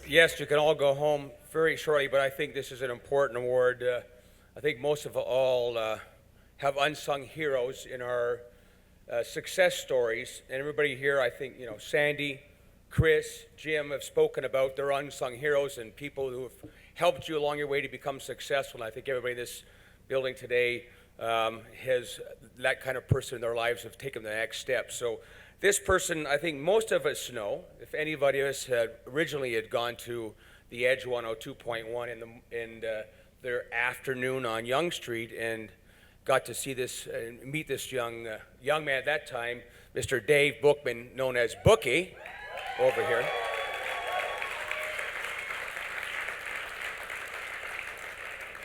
Yes, you can all go home very shortly, but I think this is an important award. I think most of all have unsung heroes in our success stories. And everybody here, I think, Sandy, Chris, Jim have spoken about their unsung heroes and people who have helped you along your way to become successful. And I think everybody in this building today has that kind of person in their lives have taken the next step. So this person, I think most of us know, if anybody of us had originally gone to the Edge 102.1 in their afternoon on Yonge Street and got to see this and meet this young man at that time, Mr. Dave Bookman, known as Bookie, over here.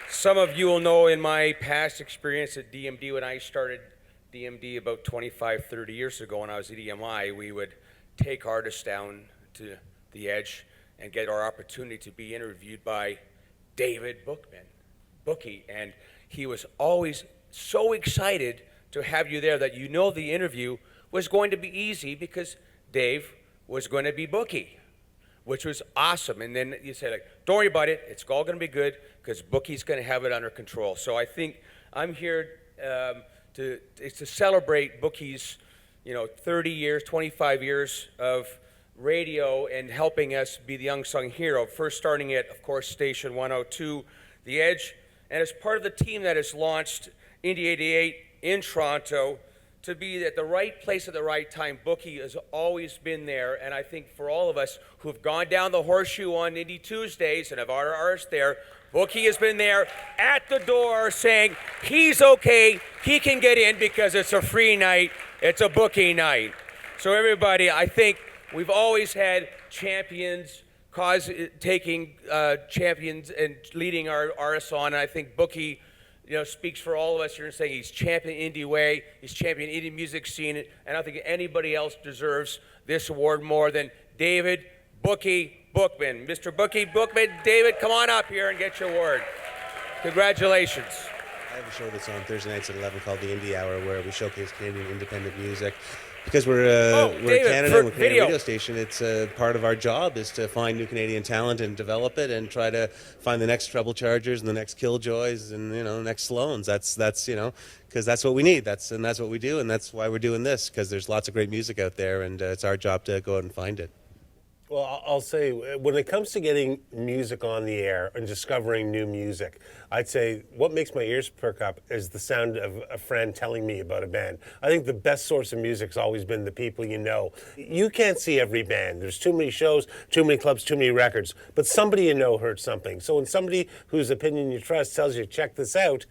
Some of you will know in my past experience at DMD, when I started DMD about 25, 30 years ago when I was at EMI, we would take artists down to the Edge and get our opportunity to be interviewed by David Bookman, Bookie. And he was always so excited to have you there that the interview was going to be easy because Dave was going to be Bookie, which was awesome. And then you say, don't worry about it. It's all going to be good because Bookie's going to have it under control. So I think I'm here to celebrate Bookie's 30 years, 25 years of radio and helping us be the unsung hero. First starting at, of course, Station 102, The Edge, and as part of the team that has launched Indie 88 in Toronto to be at the right place at the right time. Bookie has always been there, and I think for all of us who've gone down the horseshoe on Indie Tuesdays and have our artists there, Bookie has been there at the door saying he's okay, he can get in because it's a free night, it's a Bookie night. So everybody, I think we've always had champions, taking champions and leading our artists on, and I think Bookie speaks for all of us here and saying he's championing indie way, he's championing indie music scene, and I don't think anybody else deserves this award more than David Bookie Bookman. Mr. Bookie Bookman, David, come on up here and get your award. Congratulations. I have a show that's on Thursday nights at 11 called The Indie Hour, where we showcase Canadian independent music. Because we're David, Canada, we're a Canadian video. radio station, it's part of our job is to find new Canadian talent and develop it and try to find the next Treble Chargers and the next Killjoys and, next Sloans. That's because that's what we need. That's what we do, and that's why we're doing this, because there's lots of great music out there, and it's our job to go out and find it. Well, I'll say, when it comes to getting music on the air and discovering new music, I'd say what makes my ears perk up is the sound of a friend telling me about a band. I think the best source of music's always been the people you know. You can't see every band. There's too many shows, too many clubs, too many records. But somebody you know heard something. So when somebody whose opinion you trust tells you, check this out,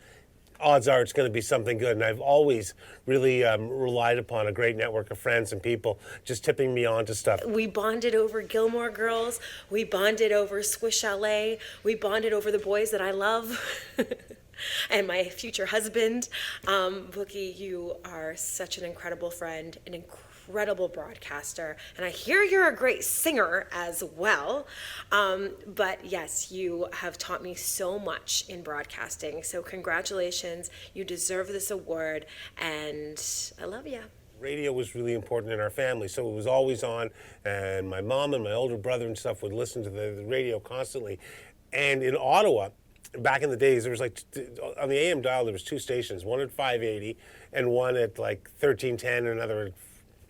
odds are it's going to be something good. And I've always really relied upon a great network of friends and people just tipping me on to stuff. We bonded over Gilmore Girls. We bonded over Swiss Chalet. We bonded over the boys that I love. And my future husband. Bookie, you are such an incredible friend, an incredible broadcaster, and I hear you're a great singer as well. But yes, you have taught me so much in broadcasting. So congratulations, you deserve this award, and I love you. Radio was really important in our family, so it was always on, and my mom and my older brother and stuff would listen to the radio constantly. And in Ottawa, back in the days, there was on the AM dial, there was two stations, one at 580 and one at 1310 and another at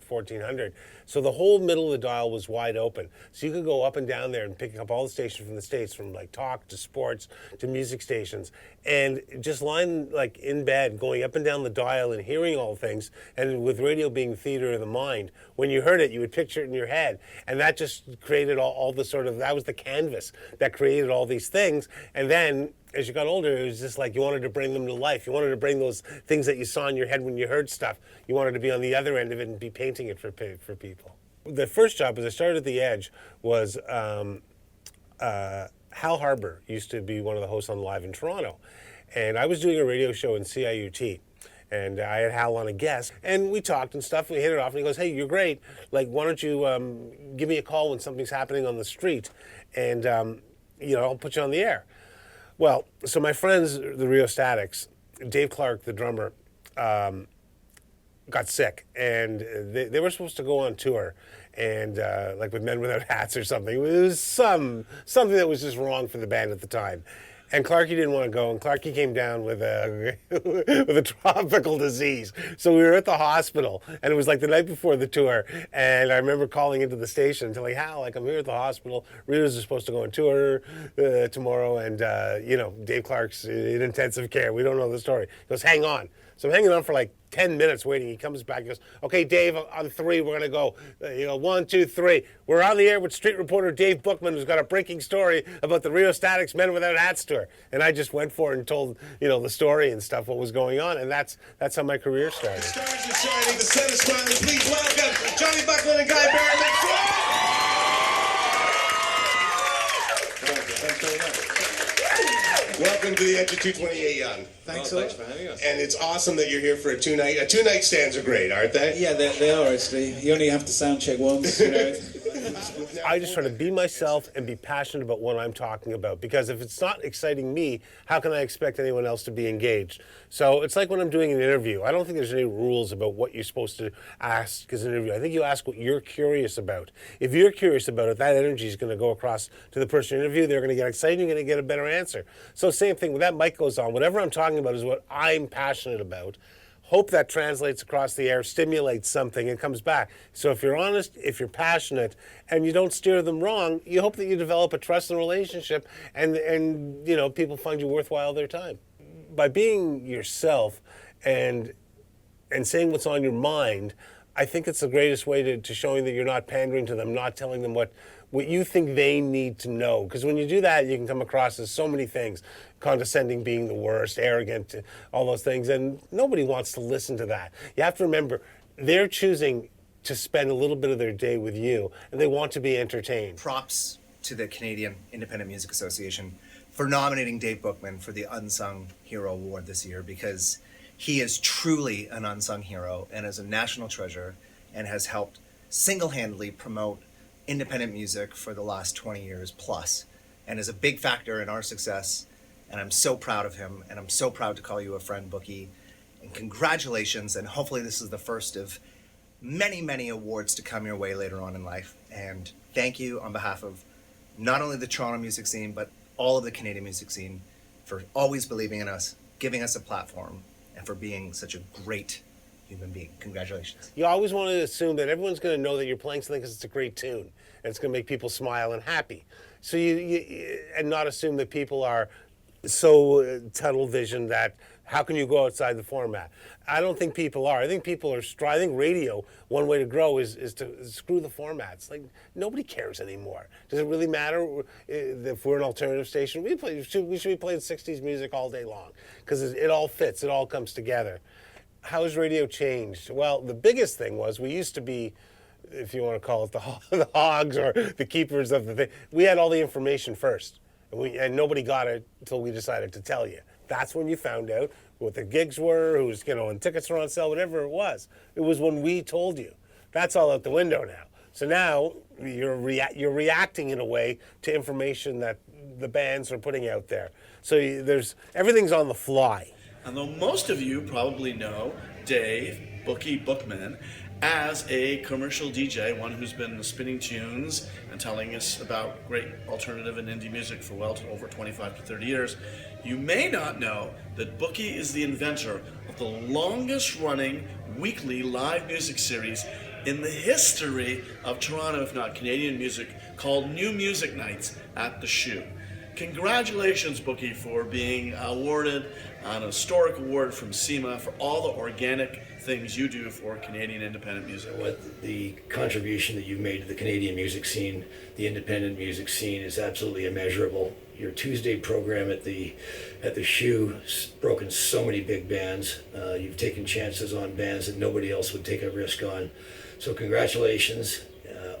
1400. So the whole middle of the dial was wide open. So you could go up and down there and pick up all the stations from the States, from talk to sports to music stations, and just lying in bed, going up and down the dial and hearing all things. And with radio being theater of the mind, when you heard it, you would picture it in your head. And that just created all the that was the canvas that created all these things. And then as you got older, it was just you wanted to bring them to life. You wanted to bring those things that you saw in your head when you heard stuff. You wanted to be on the other end of it and be painting it for people. The first job, as I started at the Edge, was Hal Harbour used to be one of the hosts on Live in Toronto. And I was doing a radio show in CIUT. And I had Hal on a guest, and we talked and stuff. We hit it off, and he goes, "Hey, you're great. Why don't you give me a call when something's happening on the street, and I'll put you on the air." Well, so my friends, the Rio Statics, Dave Clark, the drummer, got sick, and they were supposed to go on tour. and like with Men Without Hats or something. It was something that was just wrong for the band at the time. And Clarky didn't want to go, and Clarky came down with a with a tropical disease. So we were at the hospital, and it was like the night before the tour. And I remember calling into the station and telling Hal, like, I'm here at the hospital. Rita's supposed to go on tour tomorrow, and Dave Clark's in intensive care. We don't know the story. He goes, hang on. So I'm hanging on for like 10 minutes waiting. He comes back and goes, okay, Dave, on 3, we're going to go. 1, 2, 3. We're on the air with street reporter Dave Bookman, who's got a breaking story about the Rio Statics Men Without Hats tour. And I just went for it and told, the story and stuff, what was going on. And that's how my career started. The stars are shining, the sun is smiling. Please welcome Johnny Buckland and Guy Barrett. Thanks very much. Welcome to the Edge of 228 Young. Thanks for having us. And it's awesome that you're here for a two-night. Two-night stands are great, aren't they? Yeah, they are actually. You only have to sound check once, I just try to be myself and be passionate about what I'm talking about, because if it's not exciting me, how can I expect anyone else to be engaged? So it's like when I'm doing an interview. I don't think there's any rules about what you're supposed to ask as an interview. I think you ask what you're curious about. If you're curious about it, that energy is going to go across to the person you interview. They're going to get excited. You're going to get a better answer. So same thing, when that mic goes on, whatever I'm talking about is what I'm passionate about. Hope that translates across the air, stimulates something, and comes back. So if you're honest, if you're passionate, and you don't steer them wrong, you hope that you develop a trusting relationship, and people find you worthwhile their time. By being yourself and saying what's on your mind, I think it's the greatest way to showing that you're not pandering to them, not telling them what you think they need to know. Because when you do that, you can come across as so many things. Condescending being the worst, arrogant, all those things. And nobody wants to listen to that. You have to remember, they're choosing to spend a little bit of their day with you, and they want to be entertained. Props to the Canadian Independent Music Association for nominating Dave Bookman for the Unsung Hero Award this year, because he is truly an unsung hero and is a national treasure and has helped single-handedly promote independent music for the last 20 years plus, and is a big factor in our success. And I'm so proud of him, and I'm so proud to call you a friend, Bookie. And congratulations, and hopefully this is the first of many, many awards to come your way later on in life. And thank you on behalf of not only the Toronto music scene, but all of the Canadian music scene for always believing in us, giving us a platform, and for being such a great human being. Congratulations. You always want to assume that everyone's going to know that you're playing something because it's a great tune, and it's going to make people smile and happy. So and not assume that people are so tunnel vision that how can you go outside the format? I don't think people are. I think people are I think radio, one way to grow is to screw the formats. Like, nobody cares anymore. Does it really matter if we're an alternative station? We should be playing 60s music all day long, because it all fits, it all comes together. How has radio changed? Well, the biggest thing was we used to be, if you want to call it the hogs or the keepers of the thing, we had all the information first. And nobody got it until we decided to tell you. That's when you found out what the gigs were, and tickets were on sale, whatever it was. It was when we told you. That's all out the window now. So now you're reacting in a way to information that the bands are putting out there. So everything's on the fly. And though most of you probably know Dave Bookie Bookman as a commercial DJ, one who's been spinning tunes and telling us about great alternative and indie music for well over 25 to 30 years, you may not know that Bookie is the inventor of the longest running weekly live music series in the history of Toronto, if not Canadian music, called New Music Nights at the Shoe. Congratulations, Bookie, for being awarded an historic award from CIMA for all the organic things you do for Canadian independent music. What the contribution that you've made to the Canadian music scene, the independent music scene, is absolutely immeasurable. Your Tuesday program at the Shoe has broken so many big bands. You've taken chances on bands that nobody else would take a risk on. So congratulations,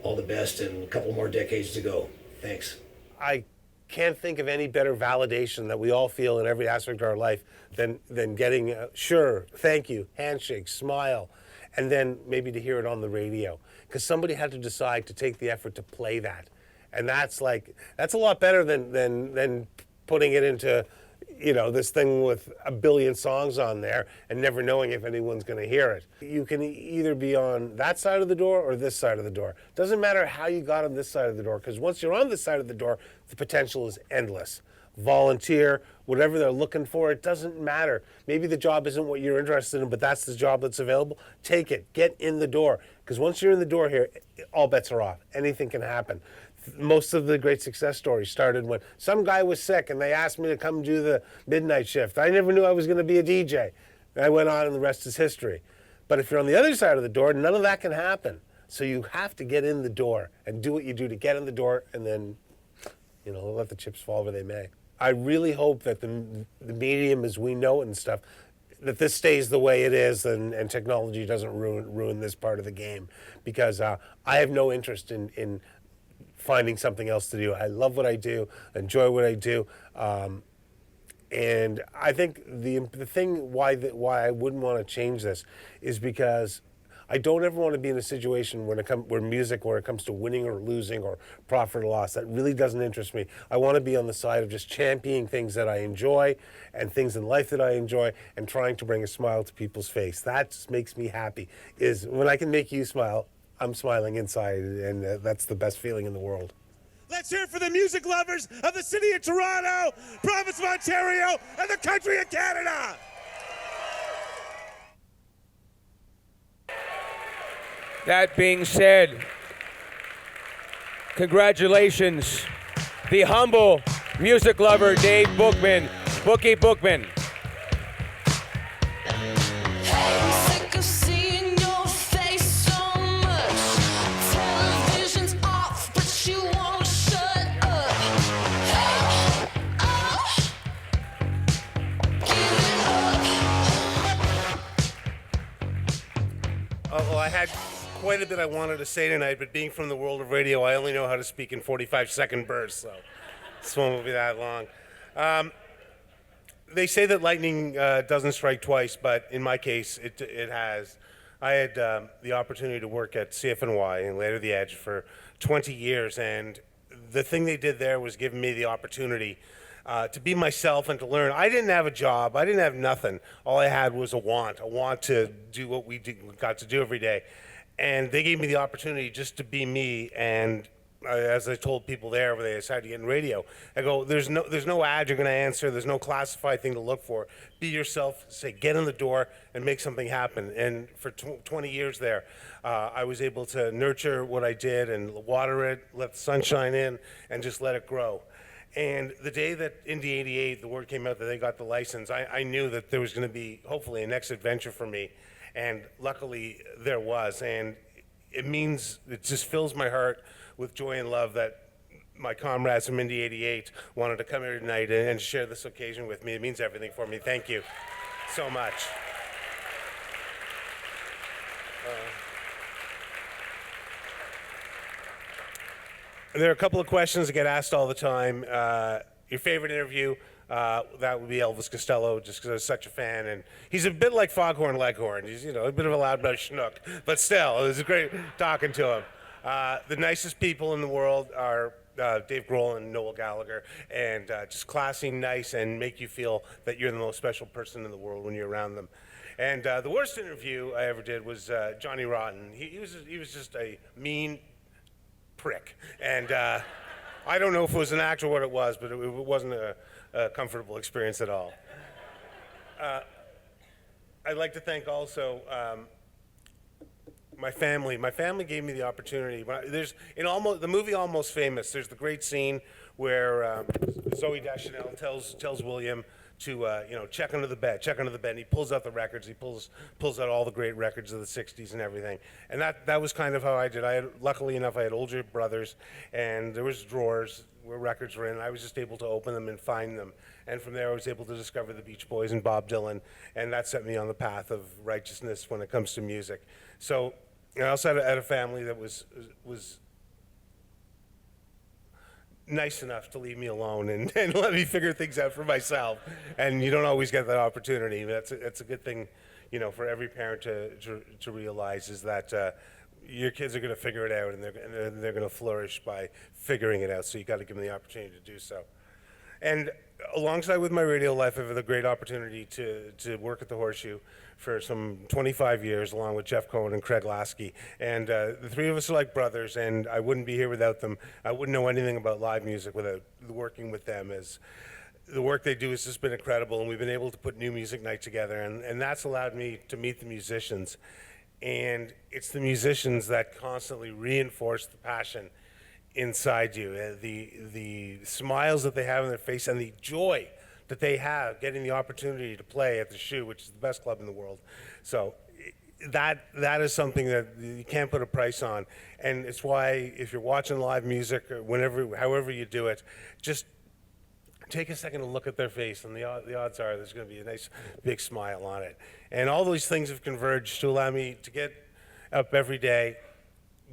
all the best, and a couple more decades to go. Thanks. I can't think of any better validation that we all feel in every aspect of our life than getting sure, thank you, handshake, smile, and then maybe to hear it on the radio, because somebody had to decide to take the effort to play that, and that's a lot better than putting it into this thing with a billion songs on there and never knowing if anyone's going to hear it. You can either be on that side of the door or this side of the door. Doesn't matter how you got on this side of the door, because once you're on this side of the door, the potential is endless. Volunteer, whatever they're looking for, it doesn't matter. Maybe the job isn't what you're interested in, but that's the job that's available. Take it. Get in the door. Because once you're in the door here, all bets are off. Anything can happen. Most of the great success stories started when some guy was sick and they asked me to come do the midnight shift. I never knew I was going to be a DJ. I went on and the rest is history. But if you're on the other side of the door, none of that can happen. So you have to get in the door and do what you do to get in the door, and then, let the chips fall where they may. I really hope that the medium as we know it and stuff, that this stays the way it is, and technology doesn't ruin this part of the game, because I have no interest in finding something else to do. I love what I do, enjoy what I do, and I think the thing why I wouldn't want to change this is because I don't ever want to be in a situation where it comes to winning or losing or profit or loss. That really doesn't interest me. I want to be on the side of just championing things that I enjoy and things in life that I enjoy, and trying to bring a smile to people's face. That just makes me happy. Is when I can make you smile, I'm smiling inside, and that's the best feeling in the world. Let's hear it for the music lovers of the city of Toronto, province of Ontario, and the country of Canada. That being said, congratulations, the humble music lover Dave Bookman, Bookie Bookman. Sick of seeing your face so much. Television's off, but you won't shut up. Give it up. Well, I had quite a bit I wanted to say tonight, but being from the world of radio, I only know how to speak in 45-second bursts, so this one won't be that long. They say that lightning doesn't strike twice, but in my case, it has. I had the opportunity to work at CFNY and later The Edge for 20 years, and the thing they did there was giving me the opportunity to be myself and to learn. I didn't have a job. I didn't have nothing. All I had was a want to do what we got to do every day. And they gave me the opportunity just to be me. And as I told people there when they decided to get in radio, I go, there's no ad you're going to answer. There's no classified thing to look for. Be yourself. Say, get in the door and make something happen. And for 20 years there, I was able to nurture what I did and water it, let the sunshine in, and just let it grow. And the day that Indy 88, the word came out that they got the license, I knew that there was going to be hopefully a next adventure for me. And luckily there was, and it just fills my heart with joy and love that my comrades from Indy 88 wanted to come here tonight and share this occasion with me. It means everything for me. Thank you so much. There are a couple of questions that get asked all the time. Your favorite interview? That would be Elvis Costello, just because I was such a fan. And he's a bit like Foghorn Leghorn. He's, a bit of a loudmouth schnook. But still, it was great talking to him. The nicest people in the world are Dave Grohl and Noel Gallagher. And just classy, nice, and make you feel that you're the most special person in the world when you're around them. And the worst interview I ever did was Johnny Rotten. He was just a mean prick. And I don't know if it was an act or what it was, but it wasn't a comfortable experience at all. I'd like to thank also my family. My family gave me the opportunity. The movie Almost Famous, there's the great scene where Zooey Deschanel tells William to check under the bed, and he pulls out the records. He pulls out all the great records of the '60s and everything. And that was kind of how I did. Luckily enough, I had older brothers, and there was drawers where records were in. I was just able to open them and find them. And from there, I was able to discover the Beach Boys and Bob Dylan, and that set me on the path of righteousness when it comes to music. So I also had a family that was nice enough to leave me alone and let me figure things out for myself. And you don't always get that opportunity. That's a good thing, for every parent to realize, is that your kids are going to figure it out, and they're going to flourish by figuring it out. So you got to give them the opportunity to do so. And alongside with my radio life, I've had the great opportunity to work at the Horseshoe for some 25 years, along with Jeff Cohen and Craig Lasky. And the three of us are like brothers, and I wouldn't be here without them. I wouldn't know anything about live music without working with them. As the work they do has just been incredible, and we've been able to put new music night together, and that's allowed me to meet the musicians. And it's the musicians that constantly reinforce the passion inside you, the smiles that they have on their face, and the joy that they have getting the opportunity to play at the Shoe, which is the best club in the world. So that is something that you can't put a price on, and it's why if you're watching live music or however you do it, just take a second to look at their face, and the odds are there's going to be a nice big smile on it. And all those things have converged to allow me to get up every day,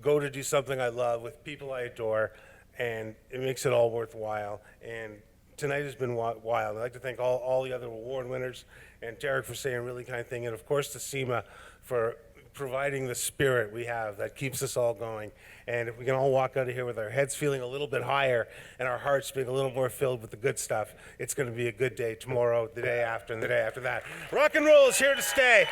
go to do something I love with people I adore, and it makes it all worthwhile. And tonight has been wild. I'd like to thank all the other award winners, and Derek for saying a really kind thing, and of course to CIMA for providing the spirit we have that keeps us all going. And if we can all walk out of here with our heads feeling a little bit higher and our hearts being a little more filled with the good stuff, it's going to be a good day tomorrow, the day after, and the day after that. Rock and roll is here to stay.